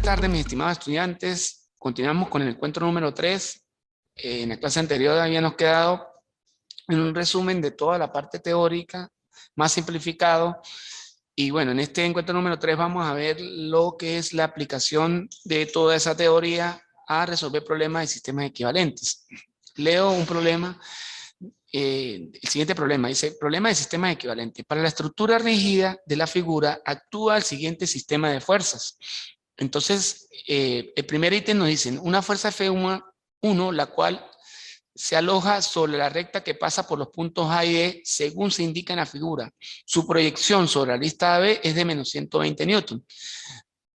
tardes, mis estimados estudiantes. Continuamos con el encuentro número 3. En la clase anterior habíamos quedado en un resumen de toda la parte teórica, más simplificado. Y bueno, en este encuentro número 3 vamos a ver lo que es la aplicación de toda esa teoría a resolver problemas de sistemas equivalentes. Leo un problema. El siguiente problema dice: problema de sistemas equivalentes. Para la estructura rígida de la figura actúa el siguiente sistema de fuerzas. Entonces, el primer ítem nos dice una fuerza F1, la cual se aloja sobre la recta que pasa por los puntos A y D según se indica en la figura. Su proyección sobre la lista AB es de menos 120 newton.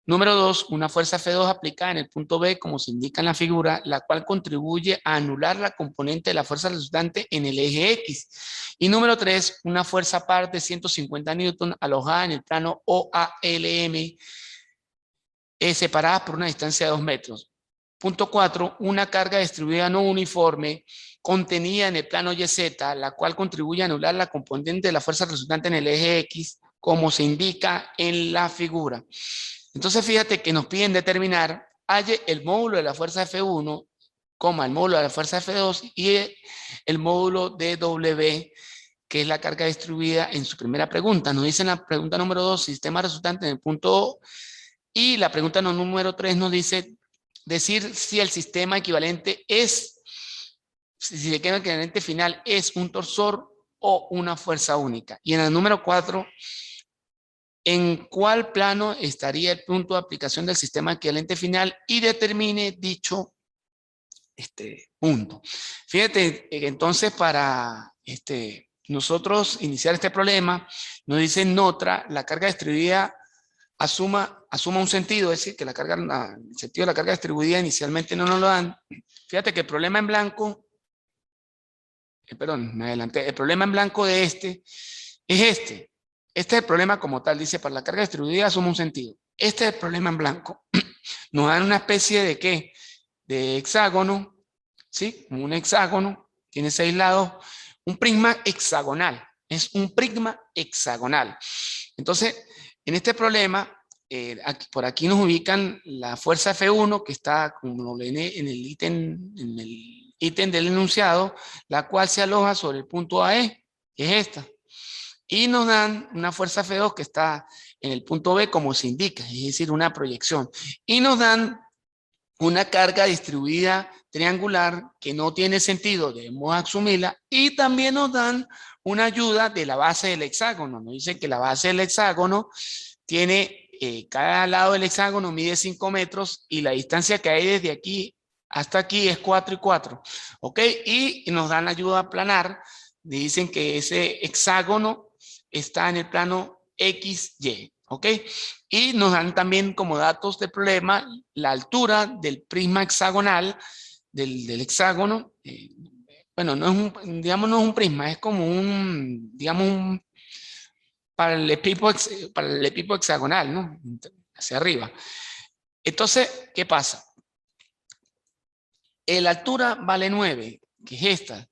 Número 2, una fuerza F2 aplicada en el punto B como se indica en la figura, la cual contribuye a anular la componente de la fuerza resultante en el eje X. Y número 3, una fuerza par de 150 newton alojada en el plano OALM, separadas por una distancia de 2 metros. Punto 4, una carga distribuida no uniforme contenida en el plano YZ, la cual contribuye a anular la componente de la fuerza resultante en el eje X, como se indica en la figura. Entonces fíjate que nos piden determinar, halle el módulo de la fuerza F1, el módulo de la fuerza F2 y el módulo de W, que es la carga distribuida en su primera pregunta. Nos dice en la pregunta número 2, sistema resultante en el punto O, y la pregunta número 3 nos dice decir si el sistema equivalente es, si el equivalente final es un torsor o una fuerza única. Y en el número 4, ¿en cuál plano estaría el punto de aplicación del sistema equivalente final? Y determine dicho punto. Fíjate, entonces para nosotros iniciar este problema, nos dice en otra, la carga distribuida asuma un sentido, es decir, que el sentido de la carga distribuida inicialmente no nos lo dan. Fíjate que el problema en blanco, perdón, me adelanté, el problema en blanco de este es este. Este es el problema como tal, dice, para la carga distribuida asuma un sentido. Este es el problema en blanco. Nos dan una especie de ¿qué? De hexágono, ¿sí? Un hexágono, tiene 6 lados, un prisma hexagonal, es un prisma hexagonal. Entonces, en este problema, por aquí nos ubican la fuerza F1, que está como en el ítem del enunciado, la cual se aloja sobre el punto AE, que es esta. Y nos dan una fuerza F2 que está en el punto B como se indica, es decir, una proyección. Y nos dan una carga distribuida triangular que no tiene sentido, debemos asumirla. Y también nos dan una ayuda de la base del hexágono. Nos dicen que la base del hexágono tiene, cada lado del hexágono mide 5 metros y la distancia que hay desde aquí hasta aquí es 4 y 4. ¿Ok? Y nos dan ayuda planar. Dicen que ese hexágono está en el plano XY. ¿Ok? Y nos dan también como datos del problema la altura del prisma hexagonal del hexágono. Bueno, no es no es un prisma, es como digamos, para el equipo hexagonal, ¿no? Hacia arriba. Entonces, ¿qué pasa? La altura vale 9, que es esta.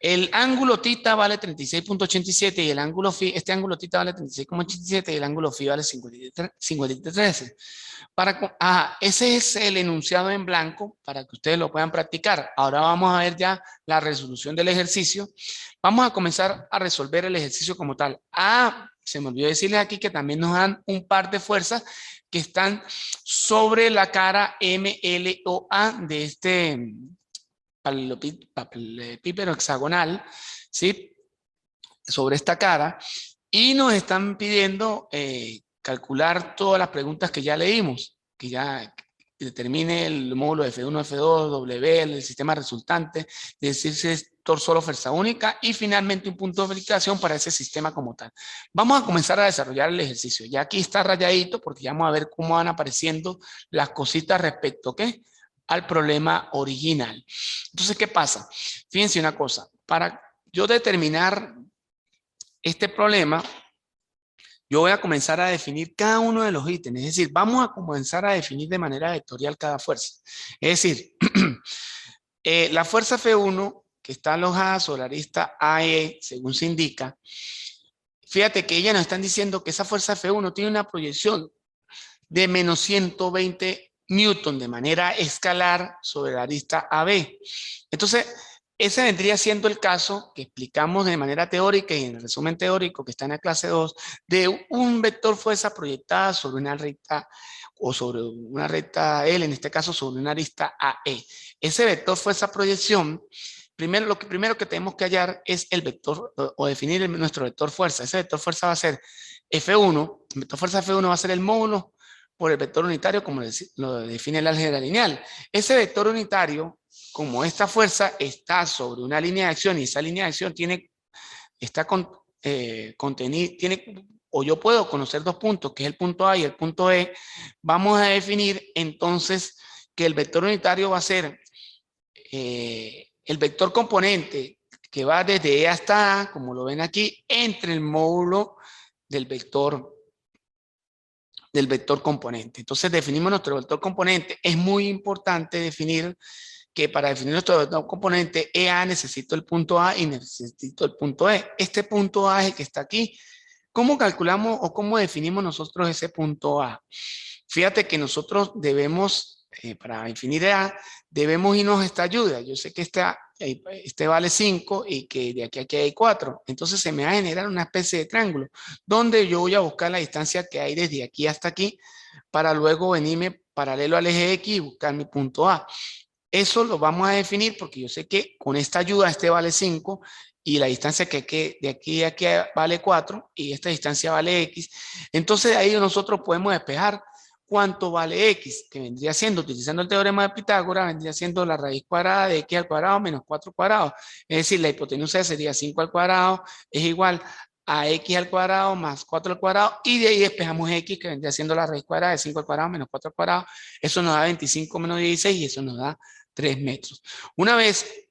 El ángulo θ vale 36.87 y el ángulo φ, este ángulo θ vale 36.87 y el ángulo φ vale 53. Ese es el enunciado en blanco para que ustedes lo puedan practicar. Ahora vamos a ver ya la resolución del ejercicio. Vamos a comenzar a resolver el ejercicio como tal. Se me olvidó decirles aquí que también nos dan un par de fuerzas que están sobre la cara MLOA de este paralelepípedo hexagonal, ¿sí? Sobre esta cara, y nos están pidiendo calcular todas las preguntas que ya leímos, que ya determine el módulo F1, F2, W, el sistema resultante, decir si es torsor o fuerza única, y finalmente un punto de aplicación para ese sistema como tal. Vamos a comenzar a desarrollar el ejercicio. Ya aquí está rayadito porque ya vamos a ver cómo van apareciendo las cositas respecto, ¿qué? Al problema original. Entonces, ¿qué pasa? Fíjense una cosa, para yo determinar este problema, yo voy a comenzar a definir cada uno de los ítems, es decir, vamos a comenzar a definir de manera vectorial cada fuerza. Es decir, la fuerza F1, que está alojada sobre la arista AE, según se indica, fíjate que ellas nos están diciendo que esa fuerza F1 tiene una proyección de menos 120 newton de manera escalar sobre la arista AB. Entonces, ese vendría siendo el caso que explicamos de manera teórica y en el resumen teórico que está en la clase 2 de un vector fuerza proyectada sobre una recta o sobre una recta L, en este caso sobre una arista AE. Ese vector fuerza proyección, lo primero que tenemos que hallar es el vector o definir nuestro vector fuerza. Ese vector fuerza va a ser F1, el vector fuerza F1 va a ser el módulo por el vector unitario como lo define el álgebra lineal. Ese vector unitario, como esta fuerza está sobre una línea de acción y esa línea de acción o yo puedo conocer dos puntos, que es el punto A y el punto E, vamos a definir entonces que el vector unitario va a ser el vector componente que va desde E hasta A, como lo ven aquí, entre el módulo del vector componente. Entonces definimos nuestro vector componente. Es muy importante definir que para definir nuestro vector componente EA necesito el punto A y necesito el punto E. Este punto A es el que está aquí. ¿Cómo calculamos o cómo definimos nosotros ese punto A? Fíjate que nosotros debemos, para definir A, debemos irnos a esta ayuda. Yo sé que este vale 5 y que de aquí a aquí hay 4. Entonces se me va a generar una especie de triángulo donde yo voy a buscar la distancia que hay desde aquí hasta aquí para luego venirme paralelo al eje X y buscar mi punto A. Eso lo vamos a definir porque yo sé que con esta ayuda este vale 5 y la distancia que de aquí a aquí vale 4 y esta distancia vale X. Entonces de ahí nosotros podemos despejar cuánto vale X, que vendría siendo, utilizando el teorema de Pitágoras, vendría siendo la raíz cuadrada de X al cuadrado menos 4 cuadrados. Es decir, la hipotenusa sería 5 al cuadrado es igual a X al cuadrado más 4 al cuadrado y de ahí despejamos X, que vendría siendo la raíz cuadrada de 5 al cuadrado menos 4 al cuadrado. Eso nos da 25 menos 16 y eso nos da 3 metros. Una vez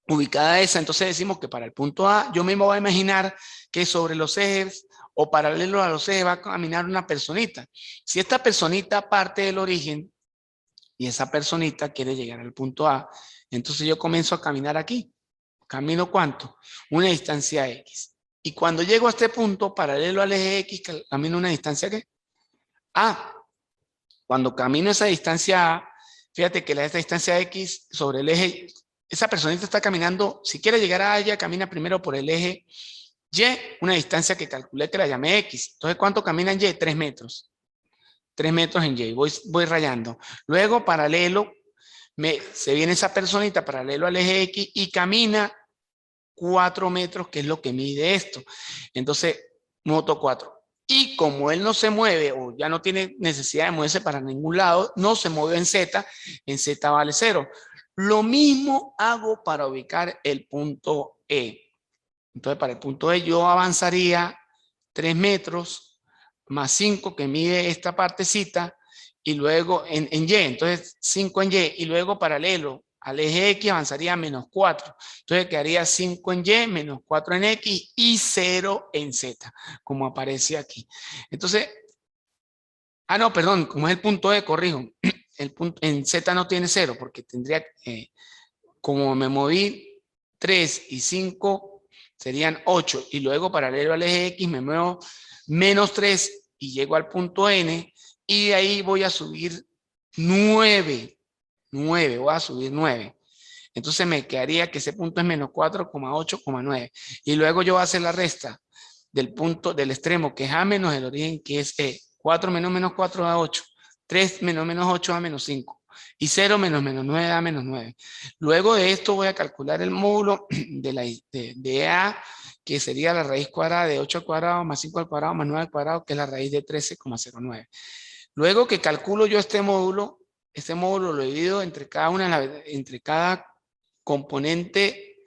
ubicada esa, entonces decimos que para el punto A, yo mismo voy a imaginar que sobre los ejes o paralelo a los ejes va a caminar una personita. Si esta personita parte del origen y esa personita quiere llegar al punto A, entonces yo comienzo a caminar aquí. ¿Camino cuánto? Una distancia X. Y cuando llego a este punto, paralelo al eje X, camino una distancia ¿qué? A. Cuando camino esa distancia A, fíjate que esta distancia X sobre el eje, esa personita está caminando, si quiere llegar a ella, camina primero por el eje Y, una distancia que calculé que la llamé X. Entonces, ¿cuánto camina en Y? 3 metros. 3 metros en Y, voy rayando. Luego, paralelo, se viene esa personita paralelo al eje X y camina 4 metros, que es lo que mide esto. Entonces, noto 4. Y como él no se mueve o ya no tiene necesidad de moverse para ningún lado, no se mueve en Z vale 0. Lo mismo hago para ubicar el punto E. Entonces, para el punto E yo avanzaría 3 metros más 5 que mide esta partecita y luego en Y, entonces 5 en Y y luego paralelo al eje X avanzaría menos 4. Entonces quedaría 5 en Y, menos 4 en X y 0 en Z, como aparece aquí. Entonces, no, perdón, como es el punto E, corrijo. El punto, en Z no tiene 0 porque tendría, como me moví 3 y 5, serían 8. Y luego paralelo al eje X me muevo menos 3 y llego al punto N y de ahí voy a subir 9. Voy a subir 9. Entonces me quedaría que ese punto es menos 4,8,9. Y luego yo voy a hacer la resta del punto, del extremo que es A menos el origen que es E. 4 menos menos 4 da 8. 3 menos menos 8 da menos 5. Y 0 menos menos 9 da menos 9. Luego de esto voy a calcular el módulo de A, que sería la raíz cuadrada de 8 al cuadrado más 5 al cuadrado más 9 al cuadrado, que es la raíz de 13,09. Luego que calculo yo este módulo lo divido entre cada componente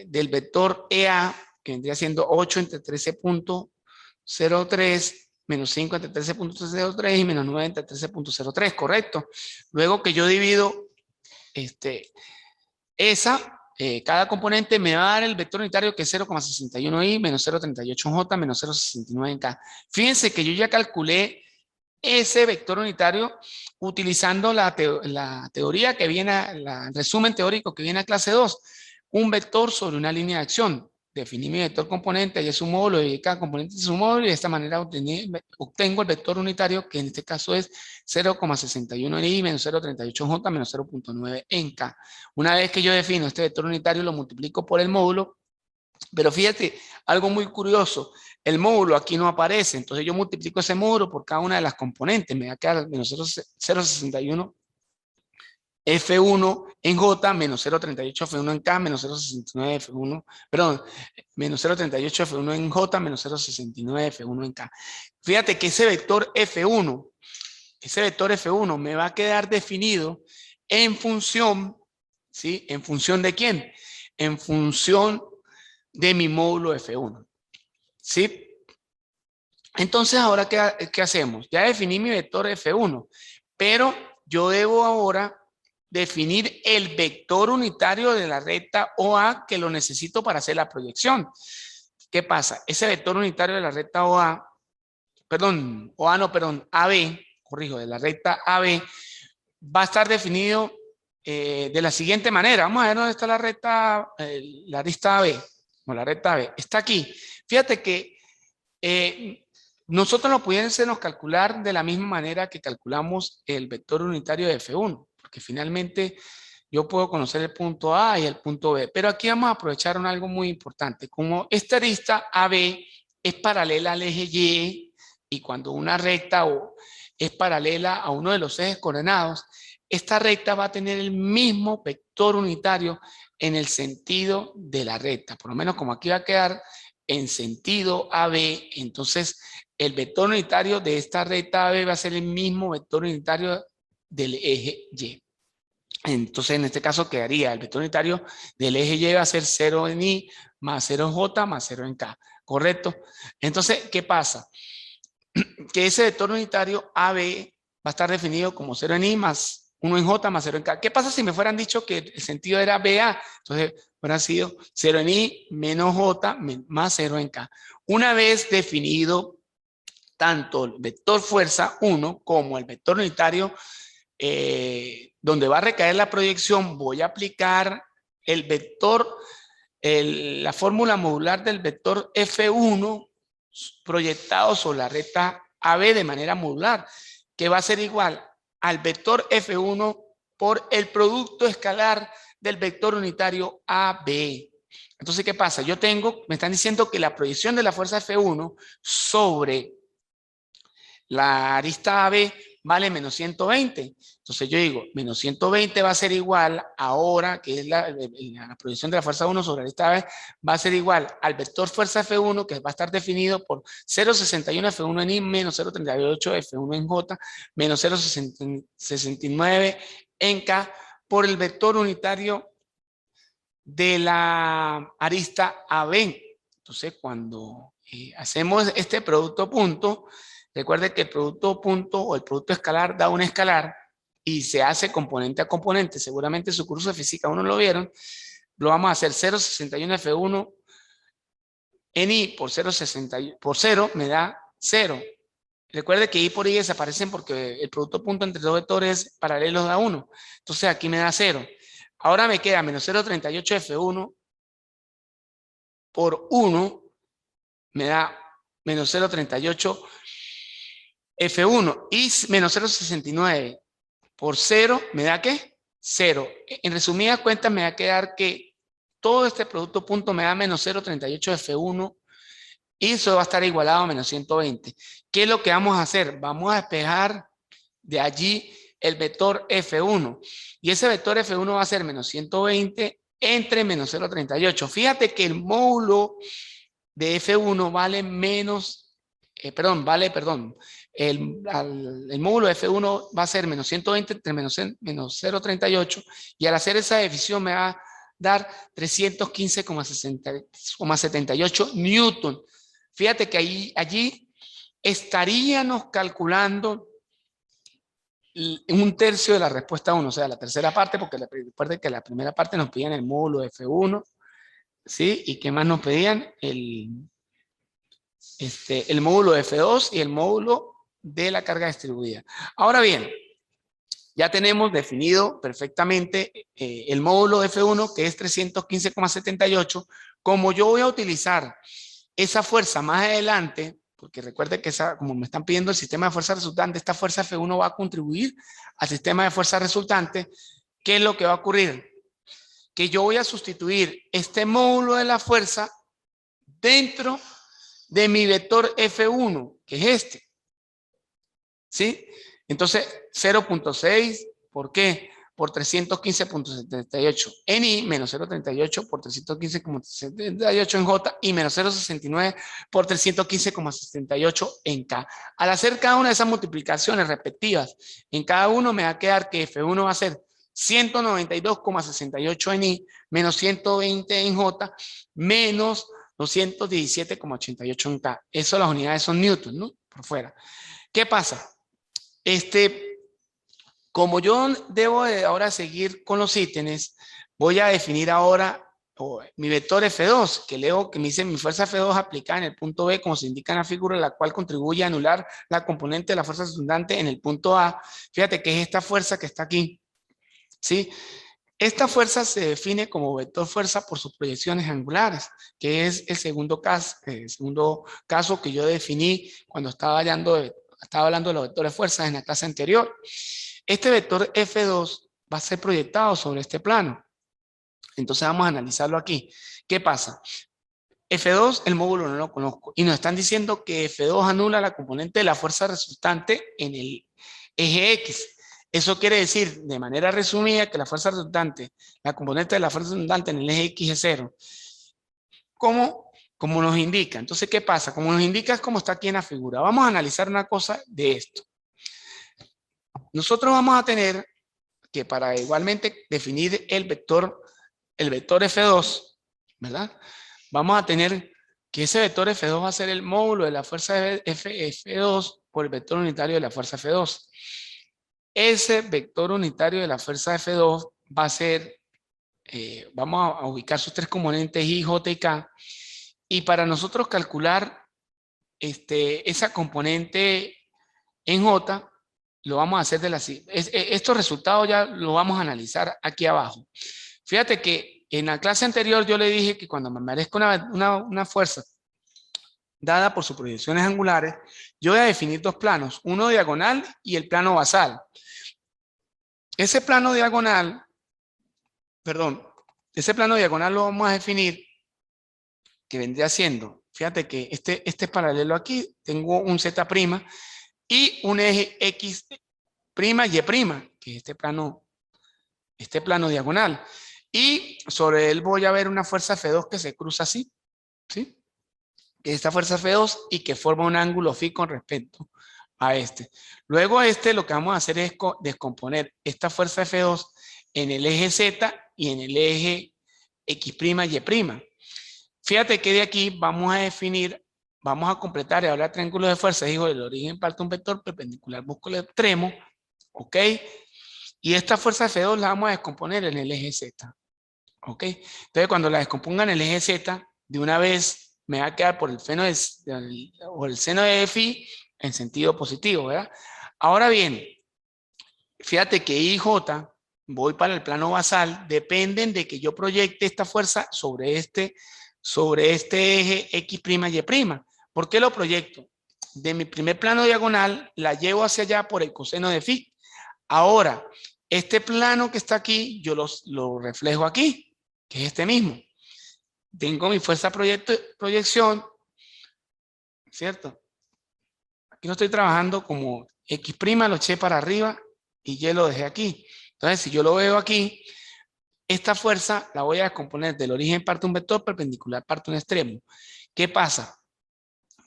del vector EA, que vendría siendo 8 entre 13.03 menos 5 entre 13.03 y menos 9 entre 13.03, ¿correcto? Luego que yo divido cada componente me va a dar el vector unitario que es 0,61i menos 0,38j menos 0,69 en K. Fíjense que yo ya calculé ese vector unitario utilizando la teoría que viene, el resumen teórico que viene a clase 2, un vector sobre una línea de acción. definí mi vector componente, y es un módulo, y cada componente es un módulo, y de esta manera obtengo el vector unitario, que en este caso es 0,61 en I menos 0,38 en J menos 0,9 en K. Una vez que yo defino este vector unitario, lo multiplico por el módulo, pero fíjate, algo muy curioso, el módulo aquí no aparece, entonces yo multiplico ese módulo por cada una de las componentes, me va a quedar menos 0,61 F1 en J, menos 0,38 F1 en K, menos 0,69 F1, perdón, menos 0,38 F1 en J, menos 0,69 F1 en K. Fíjate que ese vector F1 me va a quedar definido en función, ¿sí? ¿En función de quién? En función de mi módulo F1, ¿sí? Entonces, ahora, ¿qué hacemos? Ya definí mi vector F1, pero yo debo ahora definir el vector unitario de la recta OA que lo necesito para hacer la proyección. ¿Qué pasa? Ese vector unitario de la recta OA, AB, corrijo, de la recta AB, va a estar definido de la siguiente manera. Vamos a ver dónde está la recta, la arista AB, o la recta AB. Está aquí. Fíjate que nosotros lo pudiésemos calcular de la misma manera que calculamos el vector unitario de F1, porque finalmente yo puedo conocer el punto A y el punto B, pero aquí vamos a aprovechar algo muy importante. Como esta arista AB es paralela al eje Y cuando una recta O es paralela a uno de los ejes coordenados, esta recta va a tener el mismo vector unitario en el sentido de la recta, por lo menos como aquí va a quedar en sentido AB, entonces el vector unitario de esta recta AB va a ser el mismo vector unitario del eje Y. Entonces, en este caso quedaría el vector unitario del eje Y va a ser 0 en I más 0 en J más 0 en K, ¿correcto? Entonces, ¿qué pasa? Que ese vector unitario AB va a estar definido como 0 en I más 1 en J más 0 en K. ¿Qué pasa si me fueran dicho que el sentido era BA? Entonces, hubiera sido 0 en I menos J más 0 en K. Una vez definido tanto el vector fuerza 1 como el vector unitario donde va a recaer la proyección, voy a aplicar el vector, la fórmula modular del vector F1 proyectado sobre la recta AB de manera modular, que va a ser igual al vector F1 por el producto escalar del vector unitario AB. Entonces, ¿qué pasa? Me están diciendo que la proyección de la fuerza F1 sobre la arista AB vale menos 120. Entonces yo digo, menos 120 va a ser igual ahora, que es la proyección de la fuerza 1 sobre la arista AB, va a ser igual al vector fuerza F1, que va a estar definido por 0,61 F1 en I menos 0,38 F1 en J, menos 0,69 en K, por el vector unitario de la arista AB. Entonces, cuando hacemos este producto punto, recuerde que el producto punto o el producto escalar da un escalar y se hace componente a componente. Seguramente en su curso de física 1 lo vieron. Lo vamos a hacer 0,61 F1 en I por 0 me da 0. Recuerde que I por I desaparecen porque el producto punto entre dos vectores paralelos da 1. Entonces aquí me da 0. Ahora me queda menos 0,38 F1 por 1 me da menos 0,38 F1 y menos 0,69 por 0 me da ¿qué? 0. En resumidas cuentas me va a quedar que todo este producto punto me da menos 0,38 F1 y eso va a estar igualado a menos 120. ¿Qué es lo que vamos a hacer? Vamos a despejar de allí el vector F1 y ese vector F1 va a ser menos 120 entre menos 0,38. Fíjate que el módulo de F1 vale menos, el módulo de F1 va a ser menos 120 entre menos 0,38 y al hacer esa división me va a dar 315,78 newton. Fíjate que allí estaríamos calculando un tercio de la respuesta 1, o sea, la tercera parte, porque recuerden que la primera parte nos pedían el módulo de F1, ¿sí? ¿Y qué más nos pedían? El módulo de F2 y el módulo de la carga distribuida. Ahora bien, ya tenemos definido perfectamente el módulo F1, que es 315,78. Como yo voy a utilizar esa fuerza más adelante, porque recuerde que como me están pidiendo el sistema de fuerza resultante, esta fuerza F1 va a contribuir al sistema de fuerza resultante. ¿Qué es lo que va a ocurrir? Que yo voy a sustituir este módulo de la fuerza dentro de mi vector F1, que es este. ¿Sí? Entonces, 0.6, ¿por qué? Por 315.78 en I, menos 0.38 por 315,78 en J y menos 0.69 por 315,78 en K. Al hacer cada una de esas multiplicaciones respectivas en cada uno, me va a quedar que F1 va a ser 192,68 en I, menos 120 en J, menos 217,88 en K. Eso las unidades son newton, ¿no? Por fuera. ¿Qué pasa? Como yo debo de ahora seguir con los ítems, voy a definir ahora mi vector F2, que leo que me dice mi fuerza F2 aplicada en el punto B, como se indica en la figura, la cual contribuye a anular la componente de la fuerza resultante en el punto A. Fíjate que es esta fuerza que está aquí, ¿sí? Esta fuerza se define como vector fuerza por sus proyecciones angulares, que es el segundo caso que yo definí cuando estaba hablando de los vectores fuerzas en la clase anterior. Este vector F2 va a ser proyectado sobre este plano. Entonces vamos a analizarlo aquí. ¿Qué pasa? F2, el módulo no lo conozco. Y nos están diciendo que F2 anula la componente de la fuerza resultante en el eje X. Eso quiere decir, de manera resumida, que la fuerza resultante, la componente de la fuerza resultante en el eje X es 0. Como nos indica. Entonces, ¿qué pasa? Como nos indica es como está aquí en la figura. Vamos a analizar una cosa de esto. Nosotros vamos a tener que para igualmente definir el vector F2, ¿verdad? Vamos a tener que ese vector F2 va a ser el módulo de la fuerza F2 por el vector unitario de la fuerza F2. Ese vector unitario de la fuerza F2 va a ser, vamos a ubicar sus tres componentes I, J y K. Y para nosotros calcular esa componente en J, lo vamos a hacer de la siguiente. Estos resultados ya lo vamos a analizar aquí abajo. Fíjate que en la clase anterior yo le dije que cuando me merezca una fuerza dada por sus proyecciones angulares, yo voy a definir dos planos, uno diagonal y el plano basal. Ese plano diagonal lo vamos a definir que vendría siendo, fíjate que este es paralelo aquí, tengo un Z' y un eje X' y', que es este plano diagonal. Y sobre él voy a ver una fuerza F2 que se cruza así, ¿sí? Que esta fuerza F2 y que forma un ángulo φ con respecto a este. Luego lo que vamos a hacer es descomponer esta fuerza F2 en el eje Z y en el eje X', Y'. Fíjate que de aquí vamos a completar y hablar triángulo de fuerza. Digo, el origen parte un vector perpendicular, busco el extremo, ¿ok? Y esta fuerza F2 la vamos a descomponer en el eje Z, ¿ok? Entonces, cuando la descomponga en el eje Z, de una vez me va a quedar por el seno de φ en sentido positivo, ¿verdad? Ahora bien, fíjate que I y J, voy para el plano basal, dependen de que yo proyecte esta fuerza sobre este eje X', Y'. ¿Por qué lo proyecto? De mi primer plano diagonal, la llevo hacia allá por el coseno de φ. Ahora, este plano que está aquí, yo lo reflejo aquí, que es este mismo. Tengo mi fuerza proyección, ¿cierto? Aquí no estoy trabajando como X', lo eché para arriba y Y lo dejé aquí. Entonces, si yo lo veo aquí, esta fuerza la voy a descomponer del origen parte un vector, perpendicular parte un extremo. ¿Qué pasa?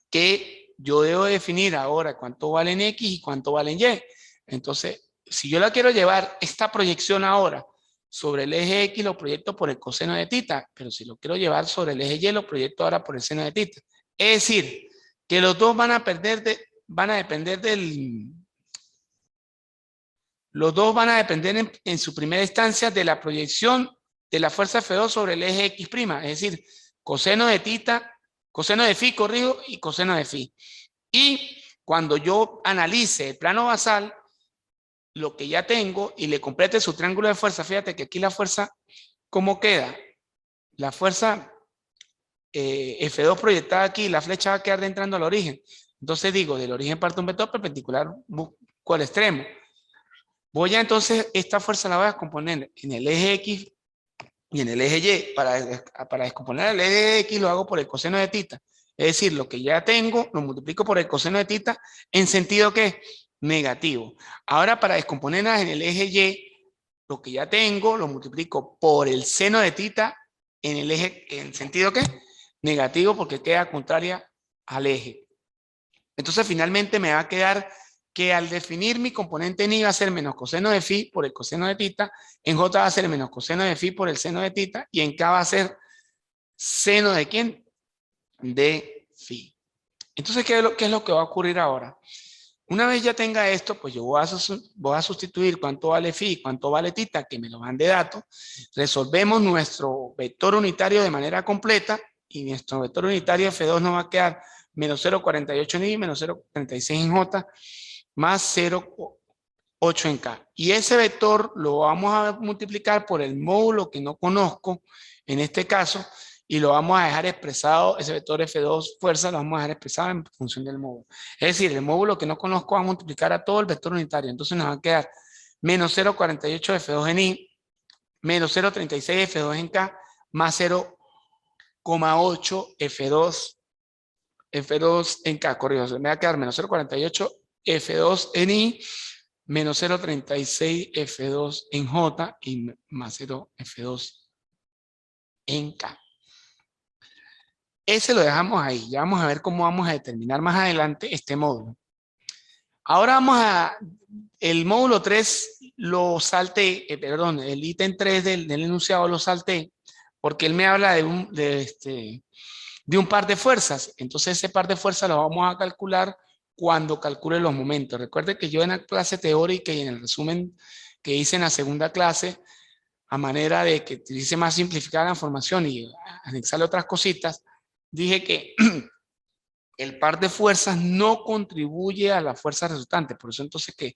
Que yo debo definir ahora cuánto vale en X y cuánto vale en Y. Entonces, si yo la quiero llevar, esta proyección ahora sobre el eje X, lo proyecto por el coseno de θ, pero si lo quiero llevar sobre el eje Y, lo proyecto ahora por el seno de θ. Es decir, que los dos van a depender en su primera instancia de la proyección de la fuerza F2 sobre el eje X', es decir, coseno de φ, corrijo, y coseno de φ. Y cuando yo analice el plano basal, lo que ya tengo y le complete su triángulo de fuerza. Fíjate que aquí la fuerza, ¿cómo queda? La fuerza F2 proyectada aquí, la flecha va a quedar entrando al origen. Entonces digo, del origen parte un vector perpendicular, busco el extremo. Voy a entonces, esta fuerza la voy a componer en el eje X y en el eje Y. Para descomponer el eje X lo hago por el coseno de tita. Es decir, lo que ya tengo lo multiplico por el coseno de tita en sentido que negativo. Ahora para descomponerlas en el eje Y, lo que ya tengo lo multiplico por el seno de tita en el eje, en sentido que negativo, porque queda contraria al eje. Entonces finalmente me va a quedar que al definir mi componente en I va a ser menos coseno de phi por el coseno de tita, en J va a ser menos coseno de phi por el seno de tita, y en K va a ser seno de ¿quién? De phi. Entonces, ¿qué es lo que va a ocurrir ahora? Una vez ya tenga esto, pues yo voy a sustituir cuánto vale phi y cuánto vale tita, que me lo dan de datos. Resolvemos nuestro vector unitario de manera completa, y nuestro vector unitario F2 nos va a quedar menos 0,48 en I, menos 0,36 en J, más 0,8 en K. Y ese vector lo vamos a multiplicar por el módulo que no conozco, en este caso, y lo vamos a dejar expresado, ese vector F2 fuerza lo vamos a dejar expresado en función del módulo. Es decir, el módulo que no conozco va a multiplicar a todo el vector unitario. Entonces nos va a quedar menos 0,48 F2 en I, menos 0,36 F2 en K, más 0,8 F2 en K, corrijo, me va a quedar menos 0,48 F2 en I, menos 0,36 F2 en J y más 0 F2 en K. Ese lo dejamos ahí. Ya vamos a ver cómo vamos a determinar más adelante este módulo. Ahora el módulo 3 lo salté, perdón, el ítem 3 del enunciado lo salté, porque él me habla de un par de fuerzas. Entonces ese par de fuerzas lo vamos a calcular cuando calcule los momentos. Recuerde que yo en la clase teórica y en el resumen que hice en la segunda clase, a manera de que utilice más simplificada la información y anexarle otras cositas, dije que el par de fuerzas no contribuye a la fuerza resultante. Por eso entonces que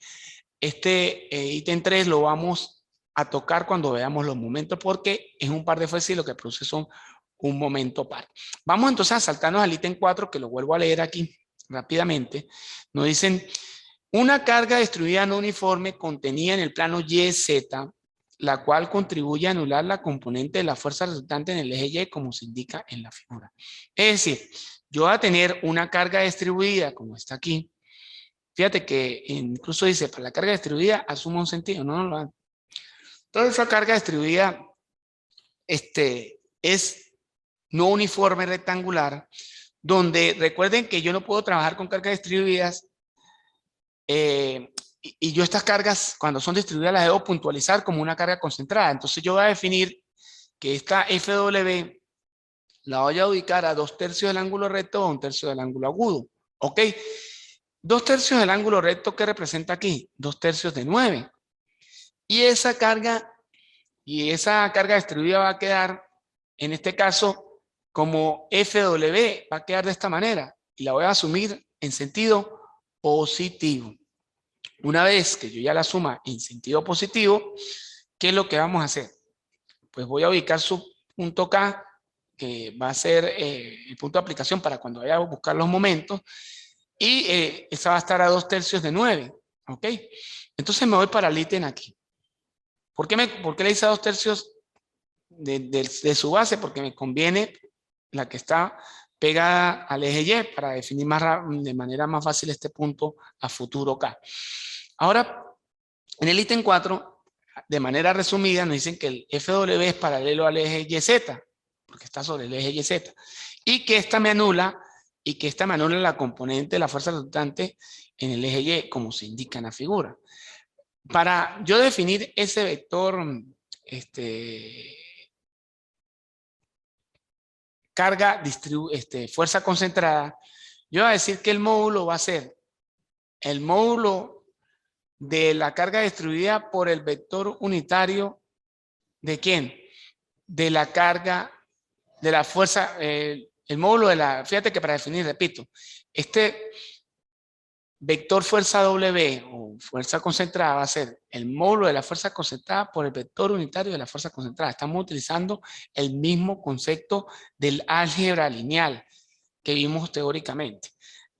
este ítem 3 lo vamos a tocar cuando veamos los momentos, porque es un par de fuerzas y lo que produce son un momento par. Vamos entonces a saltarnos al ítem 4, que lo vuelvo a leer aquí rápidamente. Nos dicen, una carga distribuida no uniforme contenida en el plano YZ, la cual contribuye a anular la componente de la fuerza resultante en el eje Y, como se indica en la figura. Es decir, yo voy a tener una carga distribuida, como está aquí. Fíjate que incluso dice, para la carga distribuida asuma un sentido, no. Toda esa carga distribuida es no uniforme rectangular, donde recuerden que yo no puedo trabajar con cargas distribuidas y yo estas cargas, cuando son distribuidas, las debo puntualizar como una carga concentrada. Entonces yo voy a definir que esta FW la voy a ubicar a 2/3 del ángulo recto o 1/3 del ángulo agudo. ¿Ok? 2/3 del ángulo recto, ¿qué representa aquí? 2/3 de 9. Y esa carga distribuida va a quedar, en este caso, como FW, va a quedar de esta manera. Y la voy a asumir en sentido positivo. Una vez que yo ya la suma en sentido positivo, ¿qué es lo que vamos a hacer? Pues voy a ubicar su punto K, que va a ser el punto de aplicación para cuando vaya a buscar los momentos, y esa va a estar a 2/3 de 9, ¿ok? Entonces me voy para el ítem aquí. ¿Por qué le hice a 2/3 de su base? Porque me conviene la que está pegada al eje Y para definir de manera más fácil este punto a futuro K. Ahora, en el ítem 4, de manera resumida, nos dicen que el FW es paralelo al eje YZ, porque está sobre el eje YZ, y que esta me anula la componente de la fuerza resultante en el eje Y, como se indica en la figura. Para yo definir ese vector, fuerza concentrada, yo voy a decir que el módulo va a ser el módulo de la carga distribuida por el vector unitario ¿de quién? De la carga, de la fuerza, el módulo de la, fíjate que para definir, repito, vector fuerza W o fuerza concentrada va a ser el módulo de la fuerza concentrada por el vector unitario de la fuerza concentrada. Estamos utilizando el mismo concepto del álgebra lineal que vimos teóricamente.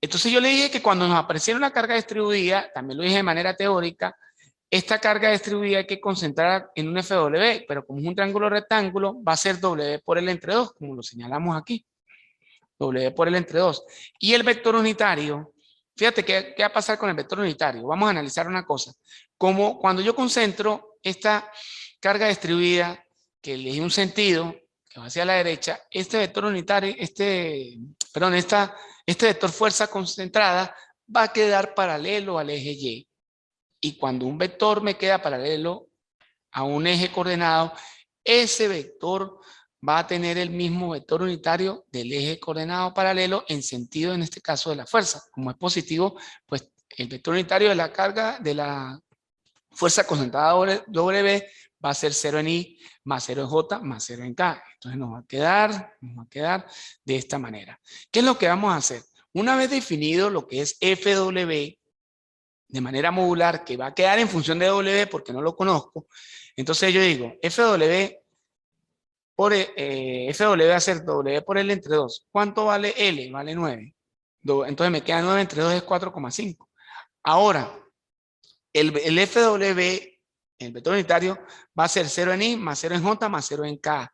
Entonces yo le dije que cuando nos apareciera una carga distribuida, también lo dije de manera teórica, esta carga distribuida hay que concentrar en un FW, pero como es un triángulo rectángulo, va a ser W por L entre 2, como lo señalamos aquí. W por L entre 2. Y el vector unitario, fíjate qué va a pasar con el vector unitario. Vamos a analizar una cosa. Como cuando yo concentro esta carga distribuida, que le di un sentido, que va hacia la derecha, este vector unitario, este vector fuerza concentrada va a quedar paralelo al eje Y. Y cuando un vector me queda paralelo a un eje coordenado, ese vector va a tener el mismo vector unitario del eje coordenado paralelo en sentido, en este caso, de la fuerza. Como es positivo, pues el vector unitario de la carga de la fuerza concentrada W va a ser 0 en I más 0 en J más 0 en K. Entonces nos va a quedar de esta manera. ¿Qué es lo que vamos a hacer? Una vez definido lo que es FW de manera modular, que va a quedar en función de W porque no lo conozco, entonces yo digo FW va a ser W por L entre 2. ¿Cuánto vale L? Vale 9. Entonces me queda 9 entre 2 es 4,5. Ahora, el FW, el vector unitario, va a ser 0 en I más 0 en J más 0 en K.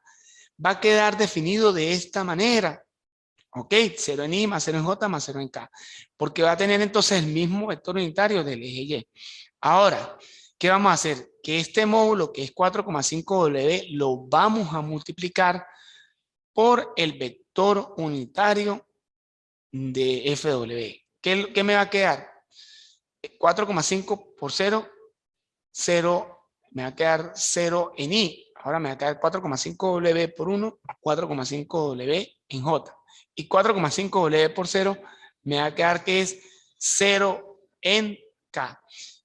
Va a quedar definido de esta manera. Ok, 0 en I más 0 en J más 0 en K. Porque va a tener entonces el mismo vector unitario del eje Y. Ahora, ¿qué vamos a hacer? Que este módulo, que es 4,5W, lo vamos a multiplicar por el vector unitario de FW. ¿Qué me va a quedar? 4,5 por 0, 0, me va a quedar 0 en I. Ahora me va a quedar 4,5W por 1, 4,5W en J. Y 4,5W por 0 me va a quedar que es 0 en K.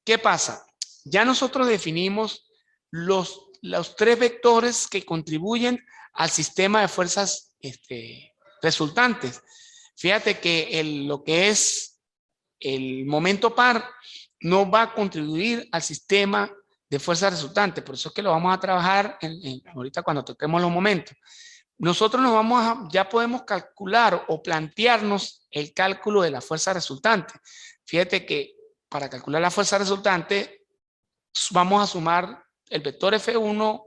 ¿Qué pasa? Ya nosotros definimos los 3 vectores que contribuyen al sistema de fuerzas resultantes. Fíjate que lo que es el momento par no va a contribuir al sistema de fuerza resultante. Por eso es que lo vamos a trabajar ahorita cuando toquemos los momentos. Nosotros ya podemos calcular o plantearnos el cálculo de la fuerza resultante. Fíjate que para calcular la fuerza resultante vamos a sumar el vector F1,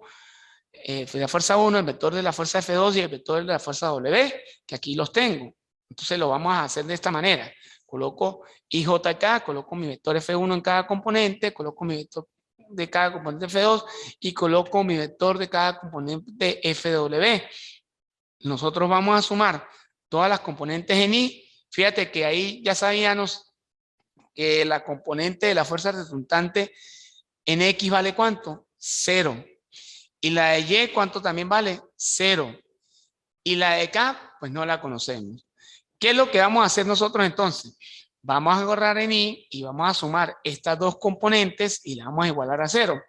la fuerza 1, el vector de la fuerza F2 y el vector de la fuerza W, que aquí los tengo. Entonces lo vamos a hacer de esta manera. Coloco IJ acá, coloco mi vector F1 en cada componente, coloco mi vector de cada componente F2 y coloco mi vector de cada componente FW. Nosotros vamos a sumar todas las componentes en I. Fíjate que ahí ya sabíamos que la componente de la fuerza resultante en X vale ¿cuánto? 0. Y la de Y, ¿cuánto también vale? 0. Y la de K, pues no la conocemos. ¿Qué es lo que vamos a hacer nosotros entonces? Vamos a agarrar en I y vamos a sumar estas dos componentes y la vamos a igualar a 0.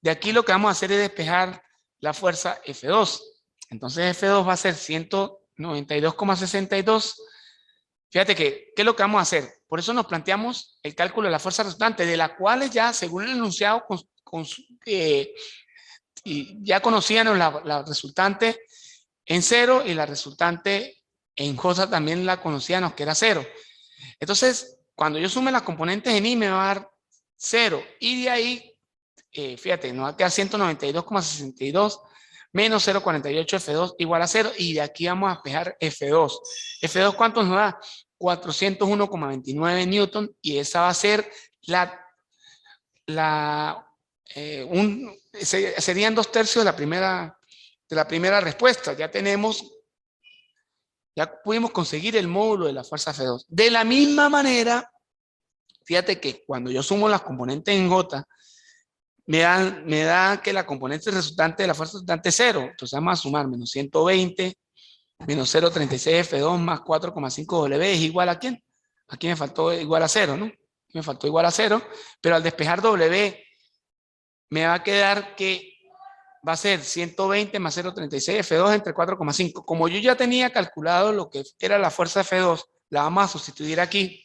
De aquí lo que vamos a hacer es despejar la fuerza F2. Entonces F2 va a ser 192,62. Fíjate que, ¿qué es lo que vamos a hacer? Por eso nos planteamos el cálculo de la fuerza resultante, de la cual ya, según el enunciado, ya conocían la resultante en 0 y la resultante en J también la conocíamos que era 0. Entonces, cuando yo sume las componentes en I me va a dar 0. Y de ahí, fíjate, nos va a quedar 192,62 menos 0,48 F2 igual a 0. Y de aquí vamos a despejar F2. ¿F2 cuánto nos da? 401,29 Newton. Y esa va a ser serían 2/3 de la primera respuesta. Ya pudimos conseguir el módulo de la fuerza F2. De la misma manera, fíjate que cuando yo sumo las componentes en J, me da que la componente resultante de la fuerza resultante es 0. Entonces vamos a sumar menos 120, menos 0,36 F2 más 4,5 W es igual a ¿quién? Aquí me faltó igual a 0, ¿no? Me faltó igual a 0, pero al despejar W me va a quedar que va a ser 120 más 0,36 F2 entre 4,5. Como yo ya tenía calculado lo que era la fuerza F2, la vamos a sustituir aquí.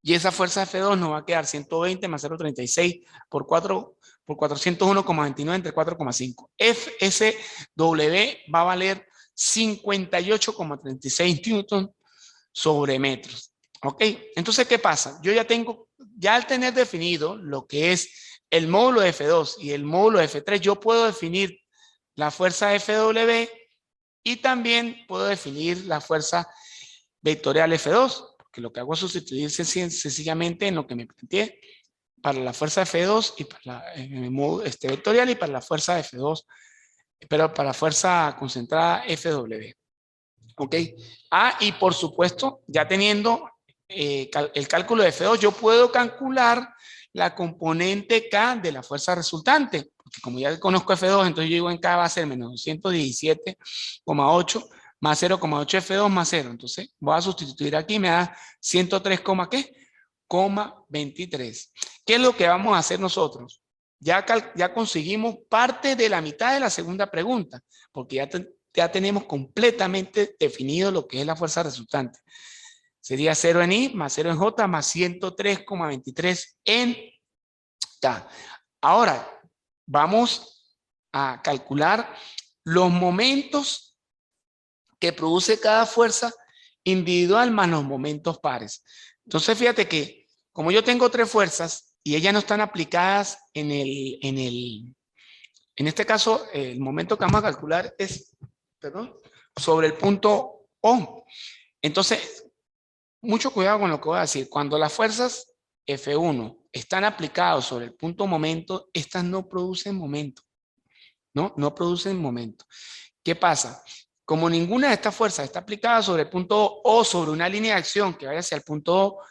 Y esa fuerza F2 nos va a quedar 120 más 0,36 por 401,29 entre 4,5. FSW va a valer 58,36 newton sobre metros. ¿Ok? Entonces, ¿qué pasa? Yo ya al tener definido lo que es el módulo F2 y el módulo F3, yo puedo definir la fuerza FW y también puedo definir la fuerza vectorial F2, porque lo que hago es sustituir sencillamente en lo que me planteé para la fuerza F2 y para el modo vectorial y para la fuerza F2, pero para la fuerza concentrada FW. ¿Ok? Y por supuesto, ya teniendo el cálculo de F2, yo puedo calcular la componente K de la fuerza resultante, porque como ya conozco F2, entonces yo digo en K va a ser menos 217,8 más 0,8 F2 más 0. Entonces voy a sustituir aquí, me da 103, ¿qué? 23. ¿Qué es lo que vamos a hacer nosotros? Ya conseguimos parte de la mitad de la segunda pregunta, porque ya tenemos completamente definido lo que es la fuerza resultante. Sería 0 en I más 0 en J más 103,23 en K. Ahora, vamos a calcular los momentos que produce cada fuerza individual más los momentos pares. Entonces, fíjate que como yo tengo tres fuerzas y ellas no están aplicadas en este caso, el momento que vamos a calcular es, sobre el punto O. Entonces, mucho cuidado con lo que voy a decir. Cuando las fuerzas F1 están aplicadas sobre el punto momento, estas no producen momento. No producen momento. ¿Qué pasa? Como ninguna de estas fuerzas está aplicada sobre el punto O sobre una línea de acción que vaya hacia el punto O,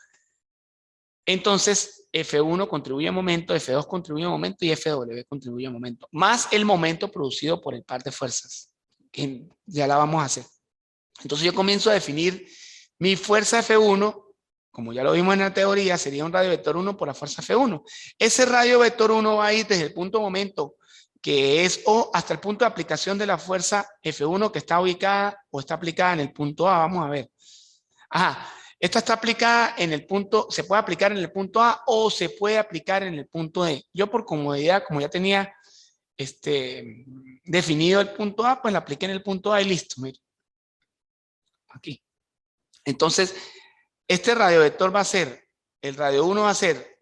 entonces F1 contribuye a momento, F2 contribuye a momento y FW contribuye a momento, más el momento producido por el par de fuerzas, que ya la vamos a hacer. Entonces yo comienzo a definir mi fuerza F1, como ya lo vimos en la teoría, sería un radio vector 1 por la fuerza F1. Ese radio vector 1 va a ir desde el punto momento, que es O, hasta el punto de aplicación de la fuerza F1 que está ubicada o está aplicada en el punto A. Vamos a ver. Esta está aplicada en el punto, se puede aplicar en el punto A o se puede aplicar en el punto E. Yo por comodidad, como ya tenía definido el punto A, pues la apliqué en el punto A y listo. Mire. Aquí. Entonces, este radiovector va a ser, el radio 1 va a ser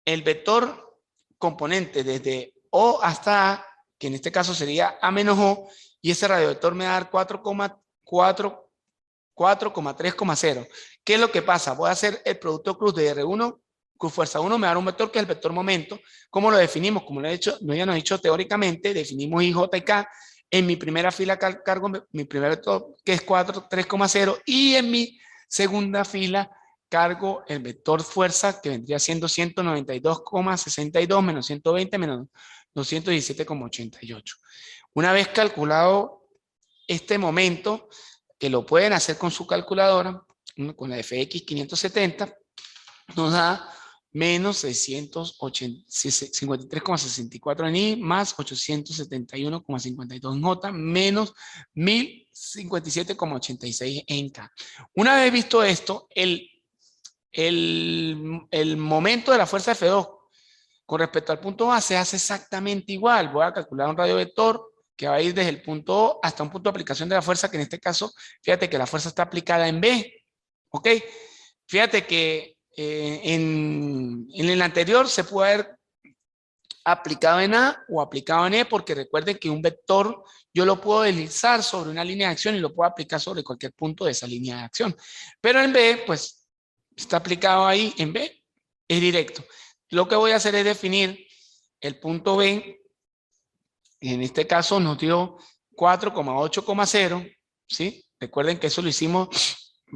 el vector componente desde O hasta A, que en este caso sería A menos O, y ese radiovector me va a dar 4,3,0. ¿Qué es lo que pasa? Voy a hacer el producto cruz de R1 con fuerza 1, me va a dar un vector que es el vector momento. ¿Cómo lo definimos? Como lo he dicho, ya nos he dicho teóricamente, definimos I, J y K. En mi primera fila cargo mi primer vector, que es 3,0, y en mi segunda fila cargo el vector fuerza, que vendría siendo 192,62 menos 120 menos 217,88. Una vez calculado este momento, que lo pueden hacer con su calculadora, con la FX 570, nos da menos 653,64 en I, más 871,52 en J, menos 1057,86 en K. Una vez visto esto, el momento de la fuerza F2 con respecto al punto A se hace exactamente igual. Voy a calcular un radiovector que va a ir desde el punto O hasta un punto de aplicación de la fuerza, que en este caso, fíjate que la fuerza está aplicada en B. ¿Ok? Fíjate que en el anterior se puede haber aplicado en A o aplicado en E, porque recuerden que un vector yo lo puedo deslizar sobre una línea de acción y lo puedo aplicar sobre cualquier punto de esa línea de acción. Pero en B, pues, está aplicado ahí en B, es directo. Lo que voy a hacer es definir el punto B. En este caso nos dio 4,8,0, ¿sí? Recuerden que eso lo hicimos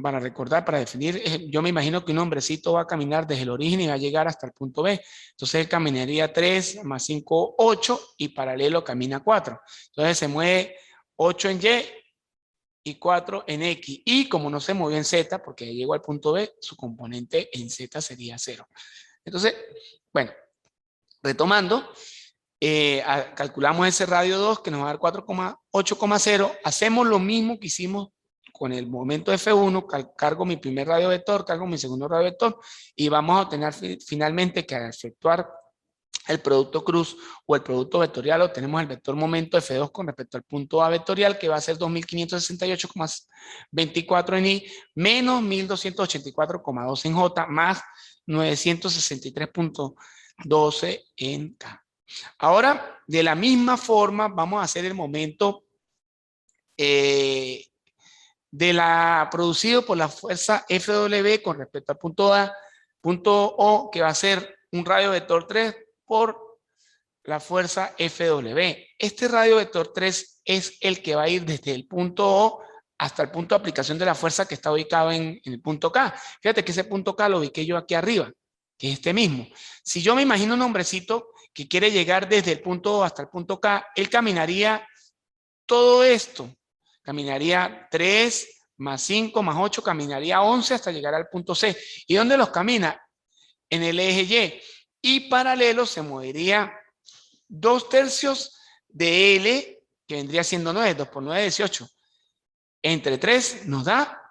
para recordar, para definir. Yo me imagino que un hombrecito va a caminar desde el origen y va a llegar hasta el punto B. Entonces él caminaría 3 más 5, 8 y paralelo camina 4. Entonces se mueve 8 en Y y 4 en X. Y como no se movió en Z, porque ya llegó al punto B, su componente en Z sería 0. Entonces, bueno, retomando, calculamos ese radio 2 que nos va a dar 4,8,0. Hacemos lo mismo que hicimos con el momento F1, cargo mi primer radio vector, cargo mi segundo radio vector, y vamos a obtener finalmente que al efectuar el producto cruz o el producto vectorial, obtenemos el vector momento F2 con respecto al punto A vectorial, que va a ser 2568,24 en I, menos 1284,2 en J, más 963,12 en K. Ahora, de la misma forma, vamos a hacer el momento producido por la fuerza FW con respecto al punto A, punto O, que va a ser un radio vector 3 por la fuerza FW. Este radio vector 3 es el que va a ir desde el punto O hasta el punto de aplicación de la fuerza que está ubicado en el punto K. Fíjate que ese punto K lo ubiqué yo aquí arriba, que es este mismo. Si yo me imagino un hombrecito que quiere llegar desde el punto O hasta el punto K, él caminaría todo esto. Caminaría 3 más 5 más 8, caminaría 11 hasta llegar al punto C. ¿Y dónde los camina? En el eje Y. Y paralelo se movería 2/3 de L, que vendría siendo 9, 2 por 9, 18. Entre 3 nos da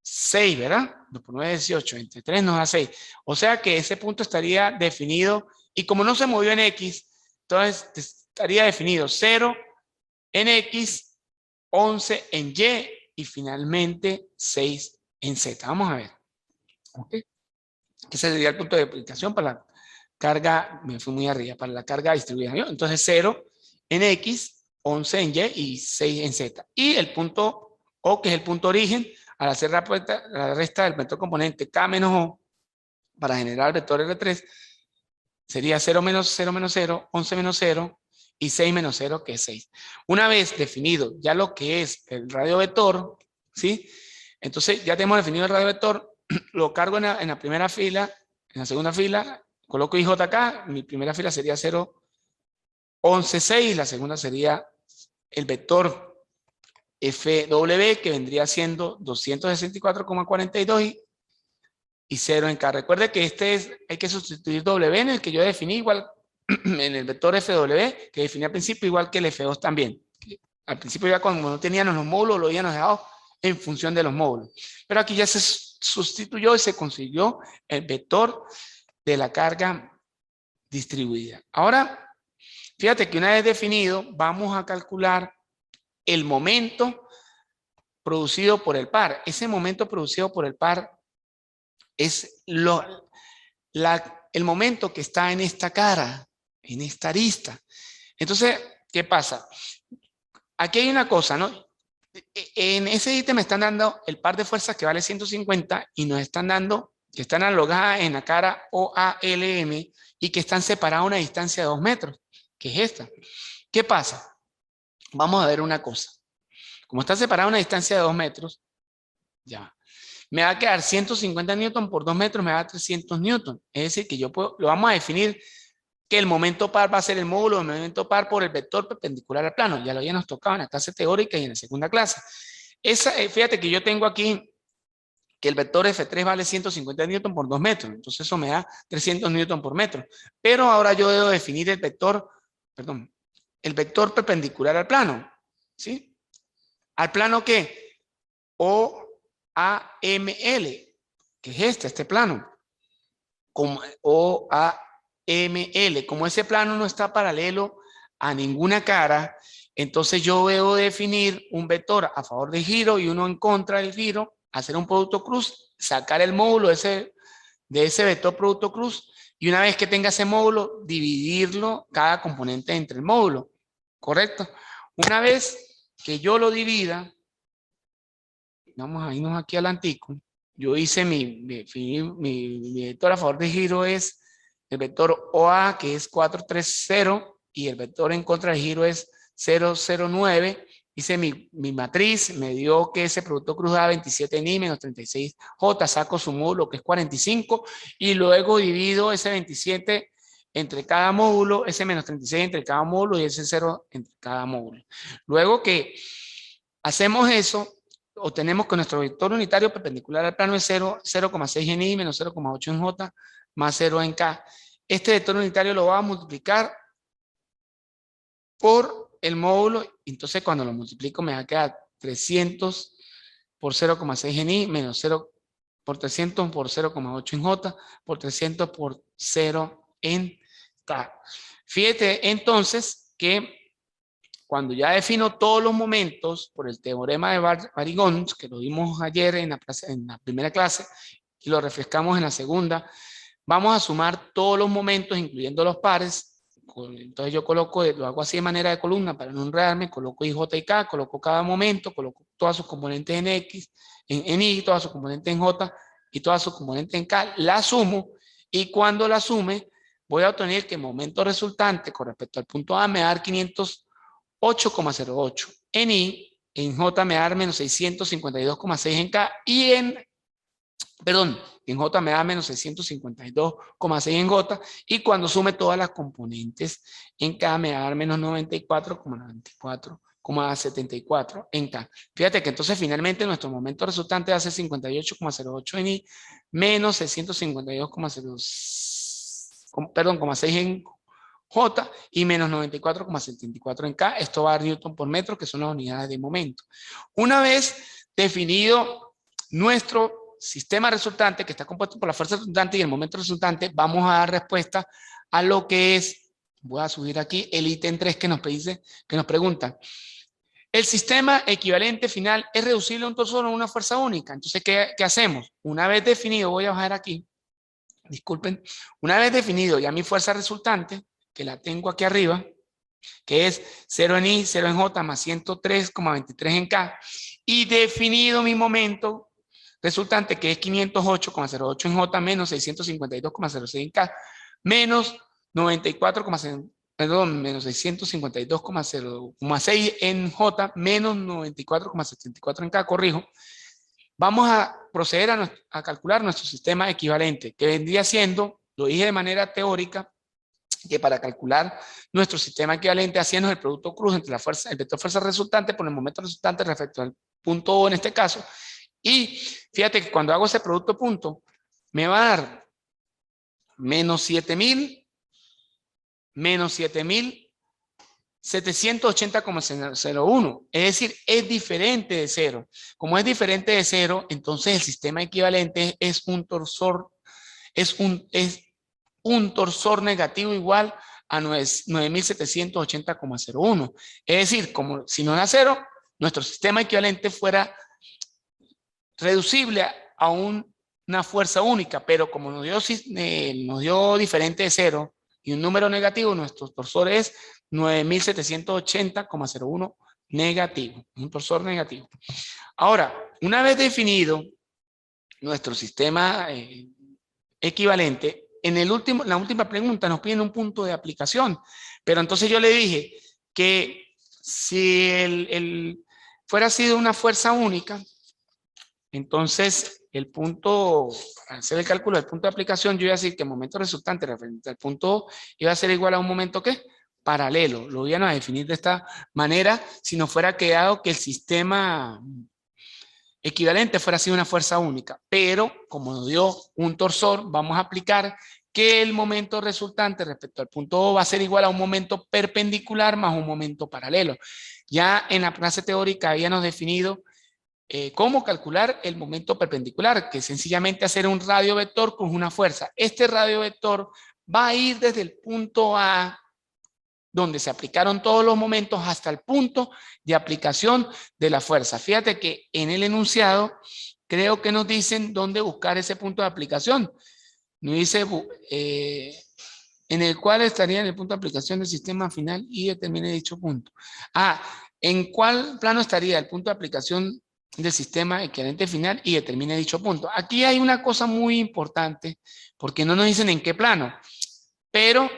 6, ¿verdad? 2 por 9, 18. Entre 3 nos da 6. O sea que ese punto estaría definido, y como no se movió en X, entonces estaría definido 0 en X, 11 en Y y finalmente 6 en Z. Vamos a ver. ¿Okay? Ese sería el punto de aplicación para la carga, me fui muy arriba, para la carga distribuida. ¿No? Entonces 0 en X, 11 en Y y 6 en Z. Y el punto O, que es el punto origen, al hacer la resta del vector componente K menos O para generar el vector R3, sería 0 menos 0 menos 0, 11 menos 0 y 6 menos 0, que es 6. Una vez definido ya lo que es el radio vector, ¿sí? Entonces ya tenemos definido el radio vector, lo cargo en la primera fila, en la segunda fila, coloco IJ acá, mi primera fila sería 0, 11, 6, la segunda sería el vector FW, que vendría siendo 264,42 y 0 en K. Recuerde que hay que sustituir W en el que yo definí igual en el vector FW, que definí al principio igual que el F2 también. Al principio ya cuando no teníamos los módulos, lo habíamos dejado en función de los módulos. Pero aquí ya se sustituyó y se consiguió el vector de la carga distribuida. Ahora, fíjate que una vez definido, vamos a calcular el momento producido por el par. Ese momento producido por el par es el momento que está en esta cara, en esta arista. Entonces, ¿qué pasa? Aquí hay una cosa, ¿no? En ese ítem me están dando el par de fuerzas que vale 150 y nos están dando que están analogadas en la cara OALM y que están separadas a una distancia de 2 metros, que es esta. ¿Qué pasa? Vamos a ver una cosa. Como está separada a una distancia de 2 metros, ya me va a quedar 150 newton por 2 metros, me va a dar 300 newton. Es decir, que yo lo vamos a definir que el momento par va a ser el módulo del momento par por el vector perpendicular al plano. Ya lo habíamos tocado en la clase teórica y en la segunda clase. Fíjate que yo tengo aquí que el vector F3 vale 150 newton por 2 metros. Entonces eso me da 300 newton por metro. Pero ahora yo debo definir el vector perpendicular al plano. ¿Sí? ¿Al plano qué? OAML, que es este plano. Como OAML, como ese plano no está paralelo a ninguna cara, entonces yo debo definir un vector a favor del giro y uno en contra del giro, hacer un producto cruz, sacar el módulo de ese vector producto cruz, y una vez que tenga ese módulo, dividirlo cada componente entre el módulo. ¿Correcto? Una vez que yo lo divida, vamos a irnos aquí al antico, yo hice mi vector a favor de giro es el vector OA, que es 430, y el vector en contra de giro es 009. Hice mi matriz, me dio que ese producto cruz da 27 ni menos 36 J, saco su módulo que es 45, y luego divido ese 27 entre cada módulo, ese menos 36 entre cada módulo y ese 0 entre cada módulo. Luego que hacemos eso, obtenemos que nuestro vector unitario perpendicular al plano es 0,6 en I menos 0,8 en J más 0 en K. Este vector unitario lo va a multiplicar por el módulo, entonces cuando lo multiplico me va a quedar 300 por 0,6 en I, menos 0 por 300 por 0,8 en J, por 300 por 0 en K. Fíjate entonces que cuando ya defino todos los momentos por el teorema de Barigón, que lo vimos ayer en la primera clase y lo refrescamos en la segunda, vamos a sumar todos los momentos, incluyendo los pares. Entonces yo lo hago así de manera de columna para no enredarme, coloco I, J y K, coloco cada momento, coloco todas sus componentes en X, en Y, todas sus componentes en J y todas sus componentes en K, la sumo, y cuando la sume voy a obtener que el momento resultante con respecto al punto A me va a dar 508,08 en I, en J me va a dar menos 652,6 en K, y en J me da menos 652,6 en J, y cuando sume todas las componentes en K me va a dar menos 94,74 en K. Fíjate que entonces finalmente nuestro momento resultante va a ser 58,08 en I, menos 652,06 en J y menos 94,74 en K. Esto va a dar Newton por metro, que son las unidades de momento. Una vez definido nuestro sistema resultante, que está compuesto por la fuerza resultante y el momento resultante, vamos a dar respuesta a lo que es, voy a subir aquí, el ítem 3 que nos pregunta. El sistema equivalente final es reducible a un torsor o una fuerza única. Entonces, ¿qué hacemos? Una vez definido, voy a bajar aquí, disculpen, una vez definido ya mi fuerza resultante, que la tengo aquí arriba, que es 0 en I, 0 en J, más 103,23 en K, y definido mi momento resultante, que es 508,08 en J, menos 652,06 en K, menos 652,06 en J, menos 94,74 en K, corrijo. Vamos a proceder a calcular nuestro sistema equivalente, que vendría siendo, lo dije de manera teórica, que para calcular nuestro sistema equivalente haciendo el producto cruz entre la fuerza, el vector fuerza resultante por el momento resultante respecto al punto O en este caso. Y fíjate que cuando hago ese producto punto, me va a dar menos 7,000, menos 7,780,01. Es decir, es diferente de 0. Como es diferente de 0, entonces el sistema equivalente es un torsor, es un torsor negativo igual a 9,780,01. Es decir, como si no era 0, nuestro sistema equivalente fuera reducible a una fuerza única, pero como nos dio diferente de 0 y un número negativo, nuestro torsor es 9,780,01 negativo, un torsor negativo. Ahora, una vez definido nuestro sistema equivalente, la última pregunta nos piden un punto de aplicación, pero entonces yo le dije que si fuera sido una fuerza única, entonces el punto, al hacer el cálculo del punto de aplicación, yo iba a decir que el momento resultante referente al punto O iba a ser igual a un momento ¿qué? Paralelo. Lo iban a definir de esta manera si no fuera quedado que el sistema equivalente fuera así una fuerza única, pero como nos dio un torsor, vamos a aplicar que el momento resultante respecto al punto O va a ser igual a un momento perpendicular más un momento paralelo. Ya en la clase teórica habíamos definido cómo calcular el momento perpendicular, que es sencillamente hacer un radio vector con una fuerza. Este radio vector va a ir desde el punto A, donde se aplicaron todos los momentos, hasta el punto de aplicación de la fuerza. Fíjate que en el enunciado creo que nos dicen dónde buscar ese punto de aplicación. Nos dice en el cual estaría en el punto de aplicación del sistema final y determine dicho punto. ¿En cuál plano estaría el punto de aplicación del sistema equivalente final y determine dicho punto? Aquí hay una cosa muy importante, porque no nos dicen en qué plano, pero